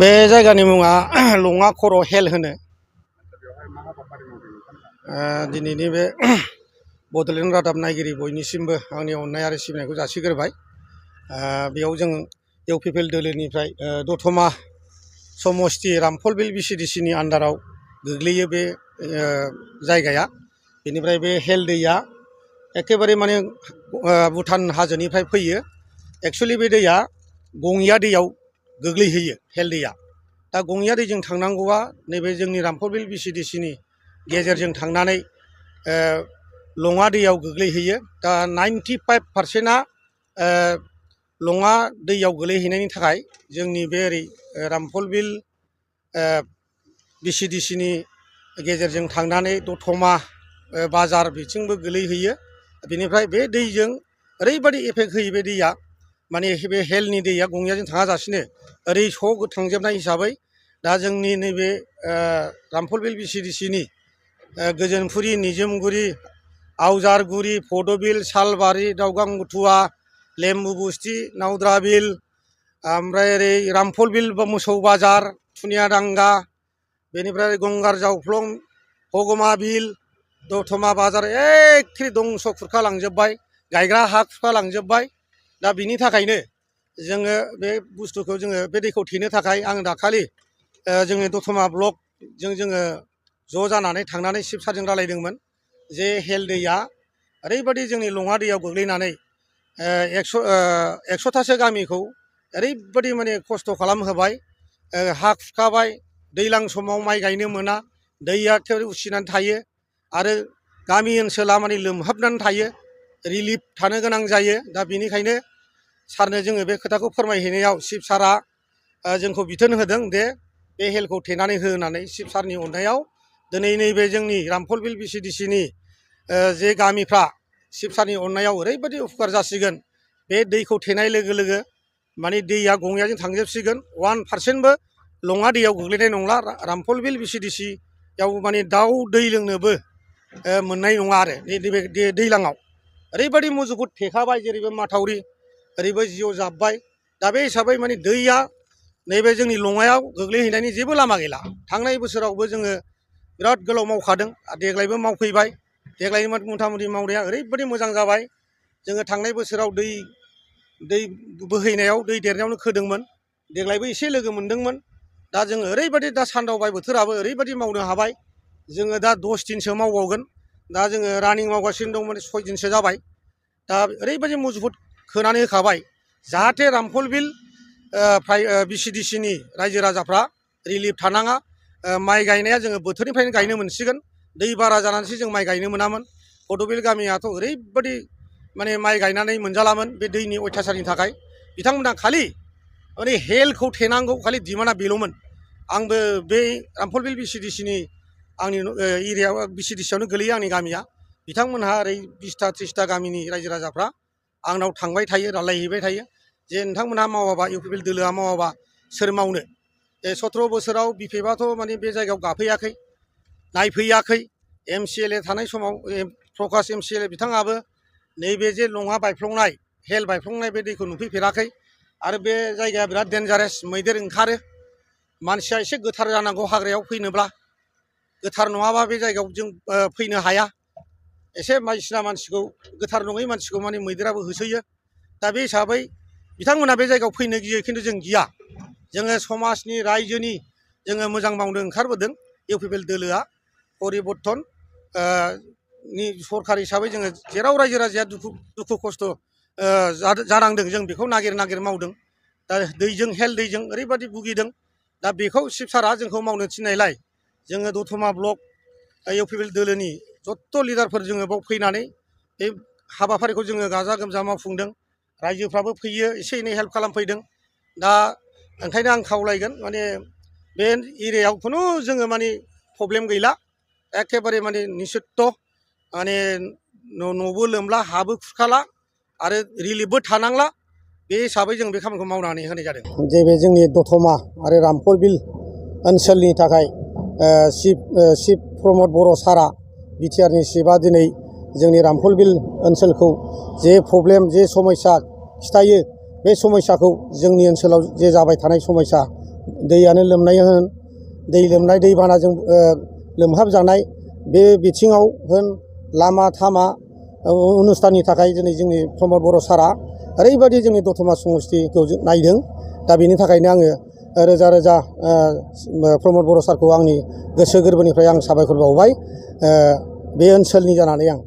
बे जायगानि मुङा लङा खर' हेल होनो। दिनैनि बे बड'लेण्ड रादाब नायगिरि बयनिसिमबो आंनि अननाय आरो सिबिनायखौ जासिग्रोबाय। बेयाव जों इउपिपिएल दोलोनिफ्राय दतमा समस्ति रामफलबिल भिसिडिसिनि आन्दाराव गोग्लैयो बे जायगाया। बेनिफ्राय बे हेल दैया एखेबारे माने भुटान हाजोनिफ्राय फैयो। एक्सुवेलि बे दैया गङिया दैयाव गोग्लैहैयो हेल दैया। दा गङिया दैजों थांनांगौआ नैबे जोंनि रामफलबिल भिसिडिसिनि गेजेरजों थांनानै लङा दैयाव गोग्लैहैयो। दा 95%आ लङा दैयाव गोग्लैहैनायनि थाखाय जोंनि बे ओरै रामफलबिल भिसिडिसिनि गेजेरजों थांनानै दतमा बाजार बिथिंबो गोलैहैयो। बेनिफ्राय बे दैजों ओरैबायदि एफेक्ट होयो बे दैया, माने बे हेलनि दैया गङियाजों थाङाजासिनो ओरै स' थांजोबनाय हिसाबै दा जोंनि नैबे रामफलबिल भिसिडिसिनि गोजोनफुरि, निजोमगुरि, आवजारगुरि, फदबिल, सालबारि, दाउगांगुथुवा, लेम्बुबुस्थि, नावद्राबिल, ओमफ्राय ओरै रामफलबिल मोसौ बाजार, थुनियादांगा, बेनिफ्राय गंगार जावफ्लं, हगमा बिल, दतमा बाजार एखे दंस' खुरखा लांजोब्बाय, गायग्रा हा खुरखा लांजोब्बाय। दा बिनि थाखायनो जोङो बे बुस्थुखौ बे दैखौ थेनो थाखाय आं दाखालि जोंनि दतमा ब्लकजों जोङो ज' जानानै थांनानै चिफ सारजों रायलायदोंमोन जे हेल दैया ओरैबायदि जोंनि लङा दैयाव गोग्लैनानै 100थासो गामिखौ ओरैबायदि माने खस्थ' खालामहोबाय, हा खुरखाबाय, दैज्लां समाव माइ गायनो मोना, दैया एखेबारे उसिनानै थायो आरो गामि ओनसोला माने लोमहाबनानै थायो, रिलिफ थानो गोनां जायो। दा बेनिखायनो सारनो जोङो बे खोथाखौ फोरमायहैनायाव चिफ सारा जोंखौ बिथोन होदों दे बे हेलखौ थेनानै हो होननानै। चिफ सारनि अननायाव दिनै नैबे जोंनि रामफलबिल भिसिडिसिनि जे गामिफ्रा चिफ सारनि अननायाव ओरैबायदि उपकार जासिगोन, बे दैखौ थेनाय लोगो लोगो माने दैया गङियाजों थांजोबसिगोन। 1%बो लङा दैयाव गोग्लैनाय नंला। रामफलबिल भिसिडिसियाव माने दाउ दै लोंनोबो मोननाय नङा आरो नैबे दैज्लाङाव। ओरैबायदि मुजुफुद थेखाबाय, जेरैबो माथावरि ओरैबो जिअ जाब्बाय। दा बे हिसाबै माने दैया नैबे जोंनि लङायाव गोग्लैहैनायनि जेबो लामा गैला। थांनाय बोसोरावबो जोङो बिराद गोलाव मावखादों, देग्लायबो मावफैबाय। देग्लायनि मथा मथि मावनाया ओरैबायदि मोजां जाबाय। जोङो थांनाय बोसोराव दै बोहैनायाव, दै देरनायावनो खोदोंमोन, देग्लायबो एसे लोगो मोनदोंमोन। दा जोङो ओरैबायदि दा सानदावबाय, बोथोराबो ओरैबायदि मावनो हाबाय। जोङो दा 10 दिनसो मावबावगोन। दा जोङो रानिं मावगासिनो दं, माने 6 दिनसो जाबाय। दा ओरैबायदि मुजुफुद खोनानै होखाबाय जाहाथे रामफलबिल भिसिडिसिनि रायजो राजाफ्रा रिलिफ थानाङा। माइ गायनाया जोङो बोथोरनिफ्रायनो गायनो मोनसिगोन। दै बारा जानानैसो जों माइ गायनो मोनामोन। फदबिल गामियाथ' ओरैबायदि माने माइ गायनानै मोनजालामोन बे दैनि अयथासारनि थाखाय। बिथांमोना खालि माने हेलखौ थेनांगौ, खालि डिमान्डआ बेल'मोन। आंबो बे रामफलबिल भिसिडिसिनि आंनि एरियायाव भिसिडिसियावनो गोलैयो आंनि गामिया। बिथांमोनहा ओरै 20टा 30टा गामिनि रायजो राजाफ्रा आंनाव थांबाय थायो, रायलायहैबाय थायो जे नोंथांमोनहा मावाबा, इउपिपिएल दोलोआ मावाबा सोर मावनो। 17 बोसोराव बिपिएफआथ' माने बे जायगायाव गाफैयाखै, नायफैयाखै। MCLA थानाय समाव प्रकाश MCLA बिथाङाबो नैबे जे लङा बायफ्लंनाय, हेल बायफ्लंनाय बे दैखौ नुफैफेराखै। आरो बे जायगाया बिराद डेन्जारेस, मैदेर ओंखारो। मानसिया एसे गोथार जानांगौ हाग्रायाव फैनोब्ला, गोथार नङाबा बे जायगायाव जों फैनो हाया। एसे बायदिसिना मानसिखौ, गोथार नङै मानसिखौ माने मैदेराबो होसोयो। दा बे हिसाबै बिथांमोना बे जायगायाव फैनो गियो, खिन्थु जों गिया। जोङो समाजनि, रायजोनि जोङो मोजां मावनो ओंखारबोदों। इउपिपिएल दोलोआ परिबर्तन नि सरकार हिसाबै जोङो जेराव रायजो राजाया दुखु खस्थ' जानांदों, जों बेखौ नागिर नागिर मावदों। दा दैजों, हेल दैजों ओरैबायदि भुगिदों। दा बेखौ चिफ सारा जोंखौ मावनो थिननायलाय जोङो दतमा ब्लक इउपिपिएल दोलोनि जत्थ' लिडारफोर जोङो बाव फैनानै बे हाबाफारिखौ जोङो गाजा गोमजा मावफुंदों। रायजोफ्राबो फैयो, एसे एनै हेल्प खालामफैदों। दा ओंखायनो आं खावलायगोन, माने बे एरियायाव खुनु जोङो माने प्रब्लेम गैला। एखेबारे माने निसत्थ माने न'बो लोमला, हाबो खुरखाला आरो रिलिफबो थानांला। बे हिसाबै जों बे खामानिखौ मावनानै होनाय जादों। जे बे जोंनि दतमा आरो रामफलबिल ओनसोलनि थाखाय चिफ प्रमद बर' सारा, बिटिआरनि चिफआ दिनै जोंनि रामफलबिल ओनसोलखौ जे प्रब्लेम, जे समस्या खिथायो, बे समस्याखौ जोंनि ओनसोलाव जे जाबाय थानाय समस्या दैयानो लोमनाय होन, दै लोमनाय दैबानाजों लोमहाबजानाय बे बिथिङाव होन, लामा थामा अनुस्थाननि थाखाय दिनै जोंनि प्रमद बर' सारआ ओरैबायदि जोंनि दतमा समस्तिखौ नायदों। दा बेनि थाखायनो आङो रोजा रोजा प्रमद बर' सारखौ आंनि गोसो गोरबोनिफ्राय आं साबायखर बावबाय बे ओनसोलनि जानानै आं।